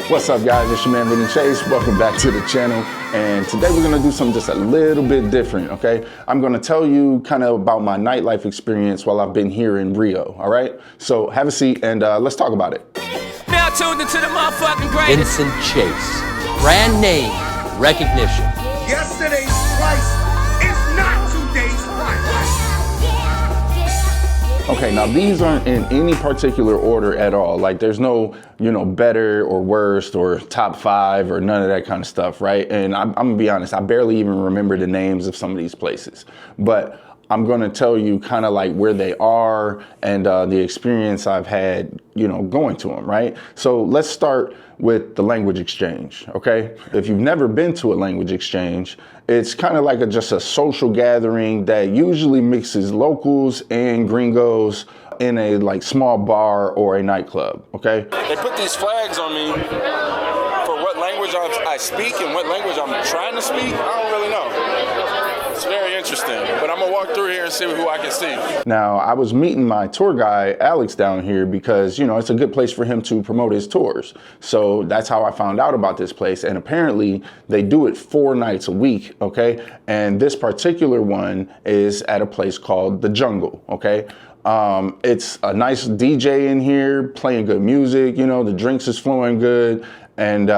What's up, guys? It's your man, Vinny Chase. Welcome back to the channel. And today we're gonna do something just a little bit different, okay? I'm gonna tell you kind of about my nightlife experience while I've been here in Rio, all right? So have a seat and let's talk about it. Now tuned into the motherfucking greatest. Vincent Chase, brand name recognition. Yesterday's price is not today's price. Okay, now these aren't in any particular order at all. Like there's no, better or worst or top five or none of that kind of stuff, right? And I'm gonna be honest, I barely even remember the names of some of these places. But I'm gonna tell you kind of like where they are and the experience I've had, going to them, right? So let's start with the language exchange, okay? If you've never been to a language exchange, it's kind of like just a social gathering that usually mixes locals and gringos in a small bar or a nightclub, okay? They put these flags on me for what language I speak and what language I'm trying to speak. I don't really know. It's very interesting, but I'm gonna walk through here and see who I can see. Now, I was meeting my tour guy, Alex, down here because, it's a good place for him to promote his tours. So that's how I found out about this place. And apparently they do it 4 nights a week, okay? And this particular one is at a place called The Jungle, okay? It's a nice DJ in here playing good music, the drinks is flowing good. And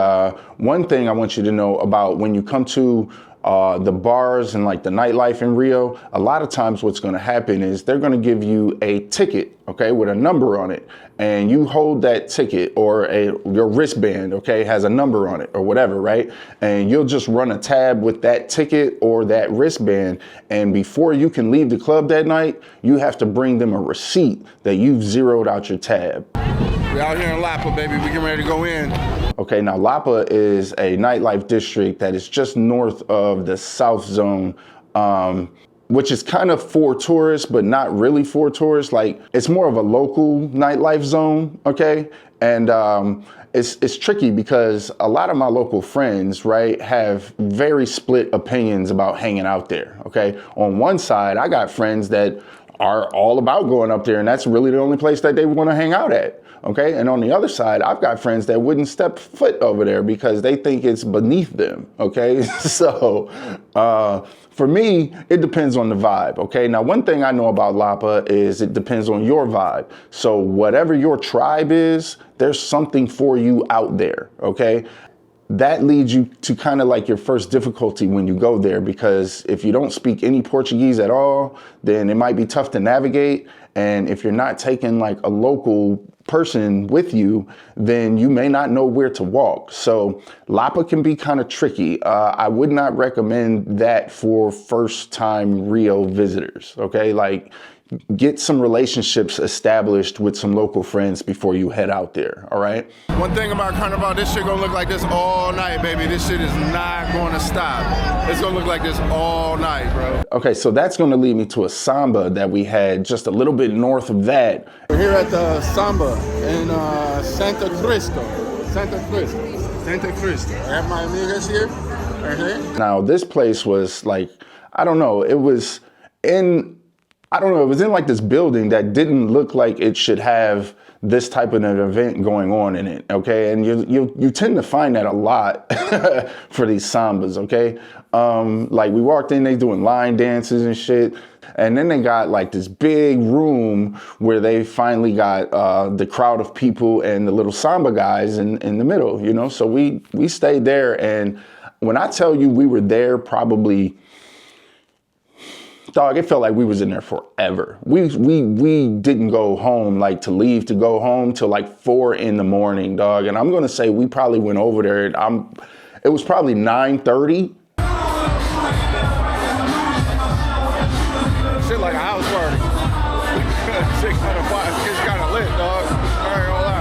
one thing I want you to know about when you come to the bars and the nightlife in Rio, a lot of times what's going to happen is they're going to give you a ticket, okay, with a number on it, and you hold that ticket or your wristband, okay, has a number on it or whatever, right? And you'll just run a tab with that ticket or that wristband, and before you can leave the club that night, you have to bring them a receipt that you've zeroed out your tab. We out here in Lapa, baby. We getting ready to go in. Okay, now Lapa is a nightlife district that is just north of the South Zone, which is kind of for tourists, but not really for tourists. It's more of a local nightlife zone, okay? And it's tricky because a lot of my local friends, right, have very split opinions about hanging out there, okay? On one side, I got friends that are all about going up there, and that's really the only place that they want to hang out at. Okay, and on the other side, I've got friends that wouldn't step foot over there because they think it's beneath them, okay? So for me, it depends on the vibe, okay? Now, one thing I know about Lapa is it depends on your vibe. So whatever your tribe is, there's something for you out there, okay? That leads you to kind of your first difficulty when you go there, because if you don't speak any Portuguese at all, then it might be tough to navigate. And if you're not taking a local person with you, then you may not know where to walk. So Lapa can be kind of tricky. I would not recommend that for first time Rio visitors, okay? Get some relationships established with some local friends before you head out there, all right? One thing about Carnival, this shit gonna look like this all night, baby. This shit is not gonna stop. It's gonna look like this all night, bro. Okay, so that's gonna lead me to a Samba that we had just a little bit north of that. We're here at the Samba in Santa Cristo. I have my amigas here, right here. Now, this place was I don't know, it was in this building that didn't look like it should have this type of an event going on in it, okay? And you tend to find that a lot for these Sambas, okay? We walked in, they doing line dances and shit. And then they got this big room where they finally got the crowd of people and the little Samba guys in the middle, So we stayed there, and when I tell you we were there probably, dog, it felt like we was in there forever. We didn't go home to leave to go home till 4 in the morning, dog. And I'm gonna say we probably went over there. It was probably 9:30. Shit like a house party. Shit kind of lit, dog. I ain't gonna lie.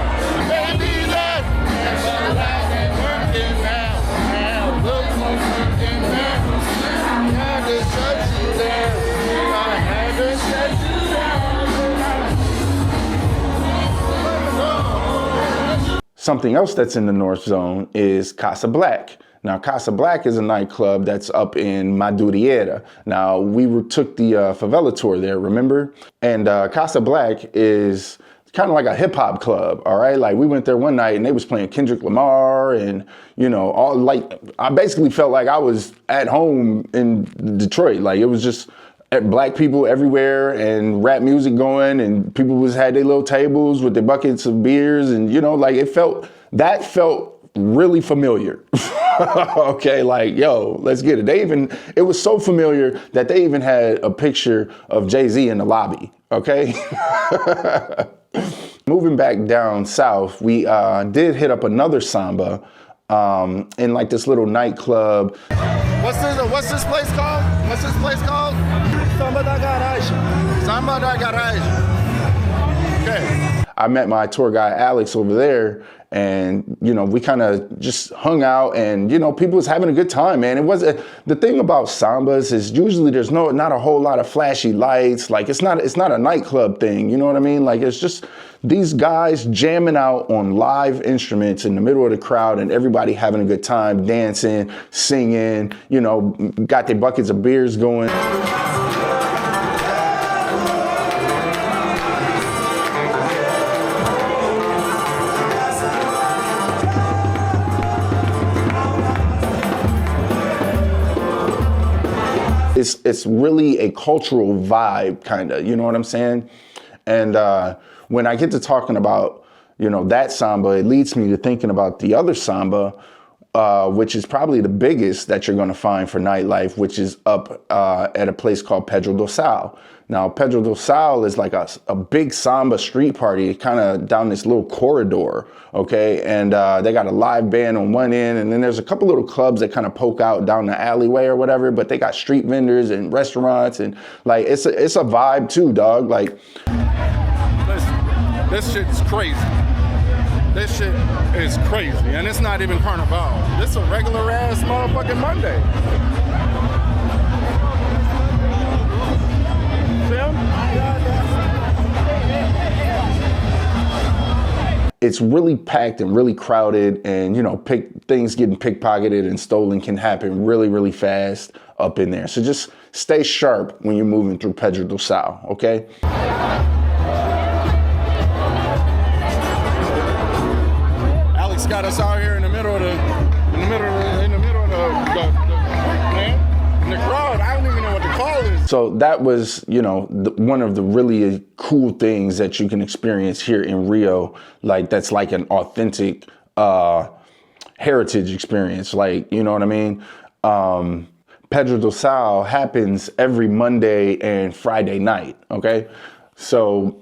Something else that's in the North Zone is Casa Black. Now, Casa Black is a nightclub that's up in Madureira. Now, we took the Favela tour there, remember? And Casa Black is kind of like a hip hop club, all right? Like we went there one night and they was playing Kendrick Lamar and, all like, I basically felt like I was at home in Detroit. Like it was just black people everywhere and rap music going and people had their little tables with their buckets of beers and, like that felt really familiar. Okay, like, yo, let's get it. It was so familiar that they even had a picture of Jay-Z in the lobby, okay? Moving back down south, we did hit up another Samba in like this little nightclub. What's this place called? Samba da Garagem. Samba da Garagem. Okay. I met my tour guide Alex over there and, we kind of just hung out and, people was having a good time, man. The thing about Sambas is usually there's not a whole lot of flashy lights. Like it's not a nightclub thing. You know what I mean? Like it's just these guys jamming out on live instruments in the middle of the crowd and everybody having a good time, dancing, singing, got their buckets of beers going. It's really a cultural vibe, kind of, you know what I'm saying? And when I get to talking about, that Samba, it leads me to thinking about the other Samba, which is probably the biggest that you're going to find for nightlife, which is up at a place called Pedro Dosal. Now, Pedro Dosal is like a big Samba street party, kind of down this little corridor, okay? And they got a live band on one end, and then there's a couple little clubs that kind of poke out down the alleyway or whatever, but they got street vendors and restaurants, and like it's a vibe too, dog. Like, listen, this shit's crazy. This shit is crazy, and it's not even Carnival. This a regular ass motherfucking Monday. It's really packed and really crowded, and things getting pickpocketed and stolen can happen really, really fast up in there. So just stay sharp when you're moving through Pedro Dosal, okay? Alex got us out here in the middle of the crowd. I don't even know what the call is. So that was, one of the really cool things that you can experience here in Rio. Like that's like an authentic heritage experience. Like, you know what I mean? Pedro Dosal happens every Monday and Friday night. Okay. So,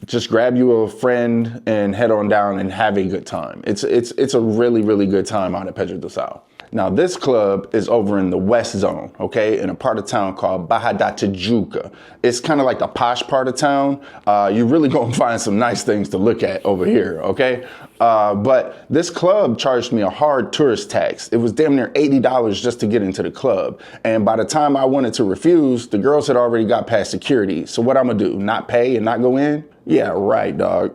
just grab you a friend and head on down and have a good time. It's a really, really good time out at Pedro Dosal. Now, this club is over in the West Zone, okay, in a part of town called Barra da Tijuca. It's kind of like the posh part of town. You're really going to find some nice things to look at over here, okay? But this club charged me a hard tourist tax. It was damn near $80 just to get into the club. And by the time I wanted to refuse, the girls had already got past security. So what I'm going to do, not pay and not go in? Yeah, right, dog.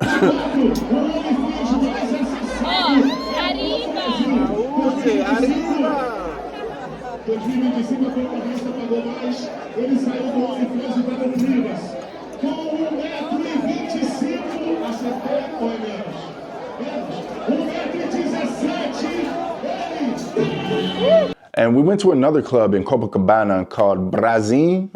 And we went to another club in Copacabana called Brasil.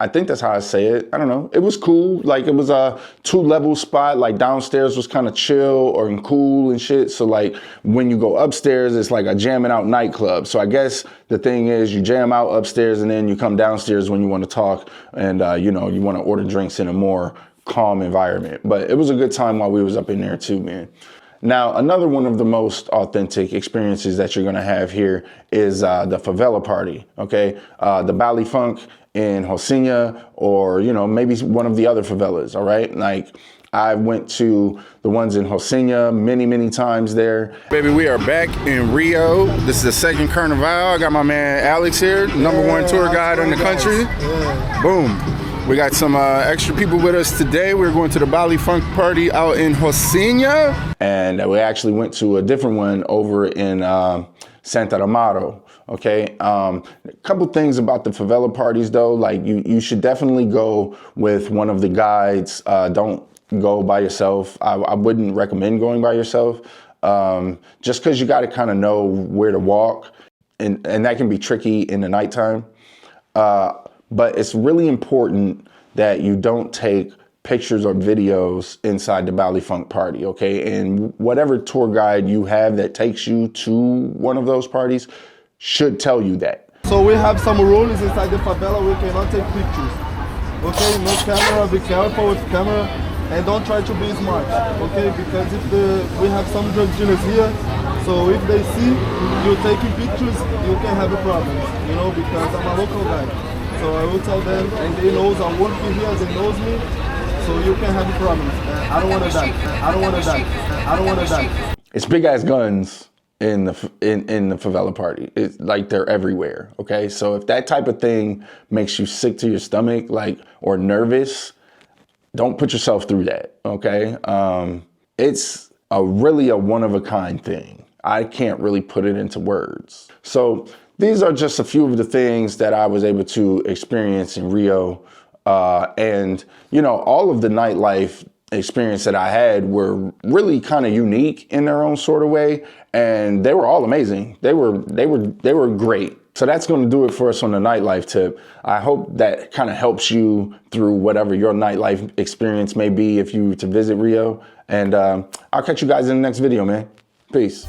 I think that's how I say it. I don't know. It was cool. Like it was a 2-level spot. Like downstairs was kind of chill or cool and shit. So like when you go upstairs, it's like a jamming out nightclub. So I guess the thing is you jam out upstairs and then you come downstairs when you want to talk and you want to order drinks in a more calm environment. But it was a good time while we was up in there too, man. Now, another one of the most authentic experiences that you're going to have here is the Favela party, okay? The Baile funk in Rocinha or, maybe one of the other favelas, all right? Like, I went to the ones in Rocinha many, many times there. Baby, we are back in Rio. This is the second Carnival. I got my man Alex here, number one tour guide in the country. Boom. We got some extra people with us today. We're going to the Baile Funk party out in Rocinha. And we actually went to a different one over in Santa Amaro. Okay, a couple things about the favela parties though, like you should definitely go with one of the guides. Don't go by yourself. I wouldn't recommend going by yourself, just because you got to kind of know where to walk, and that can be tricky in the nighttime. But it's really important that you don't take pictures or videos inside the Baile Funk party, okay? And whatever tour guide you have that takes you to one of those parties should tell you that. So we have some rules inside the favela. We cannot take pictures. Okay, no camera, be careful with camera, and don't try to be smart, okay? Because we have some drug dealers here, so if they see you taking pictures, you can have a problem, you know, because I'm a local guy. So I will tell them, and they knows I'm working here, they knows me, so you can have problems. I don't want to die. I don't want to die. I don't want to die. It's big ass guns in the favela party. It's like they're everywhere, okay? So if that type of thing makes you sick to your stomach, like, or nervous, don't put yourself through that, okay? It's really a one-of-a-kind thing. I can't really put it into words. So these are just a few of the things that I was able to experience in Rio. And, you know, all of the nightlife experience that I had were really kind of unique in their own sort of way. And they were all amazing. They were great. So that's going to do it for us on the nightlife tip. I hope that kind of helps you through whatever your nightlife experience may be if you were to visit Rio. And I'll catch you guys in the next video, man. Peace.